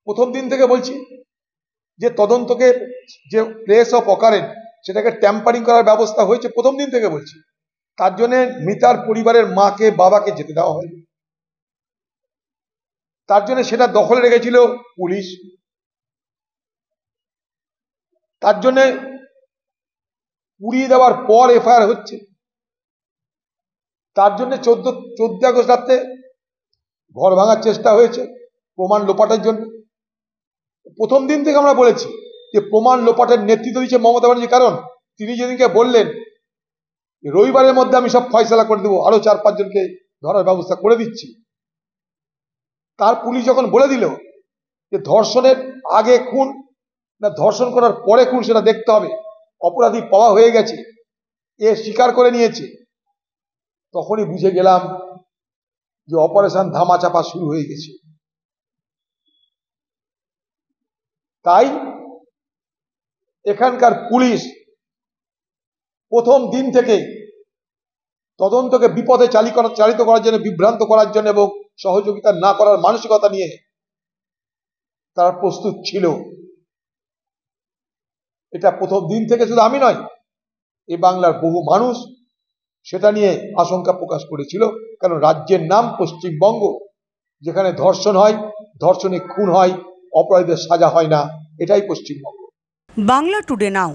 প্রথম দিন থেকে বলছি যে তদন্তকে যে প্লেস অফ অকারেন্স সেটাকে ট্যাম্পারিং করার ব্যবস্থা হয়েছে, প্রথম দিন থেকে বলছি। তার জন্য মৃতার পরিবারের মাকে বাবাকে যেতে দেওয়া হয়নি, তার জন্য সেটা দখলে রেখেছিল পুলিশ। তার জন্য পুড়িয়ে দেওয়ার পর এফআইআর হচ্ছে। তার জন্য 14 আগস্ট রাতে ঘর ভাঙার চেষ্টা হয়েছে প্রমাণ লোপাটের জন্য। প্রথম দিন থেকে আমরা বলেছি যে প্রমাণ লোপাটের নেতৃত্ব দিচ্ছে মমতা ব্যানার্জি, কারণ তিনি যেদিনকে বললেন রবিবারের মধ্যে আমি সব ফয়সালা করে দেবো, আরো 4-5 জনকে ধরার ব্যবস্থা করে দিচ্ছি, তার পুলিশ যখন বলে দিল যে ধর্ষণের আগে খুন না ধর্ষণ করার পরে খুন সেটা দেখতে হবে, অপরাধী পাওয়া হয়ে গেছে, এ স্বীকার করে নিয়েছে, তখনই বুঝে গেলাম যে অপারেশন ধামাচাপা শুরু হয়ে গেছে। তাই এখানকার পুলিশ প্রথম দিন থেকে তদন্তকে বিপদে চালিত করার জন্য, বিভ্রান্ত করার জন্য এবং সহযোগিতা না করার মানসিকতা নিয়ে তারা প্রস্তুত ছিল। এটা প্রথম দিন থেকে শুধু আমি নয়, এ বাংলার বহু মানুষ সেটা নিয়ে আশঙ্কা প্রকাশ করেছিল, কারণ রাজ্যের নাম পশ্চিমবঙ্গ, যেখানে ধর্ষণ হয়, ধর্ষণে খুন হয়, অপরাধীদের সাজা হয় না, এটাই পশ্চিমবঙ্গ। বাংলা টুডে নাও।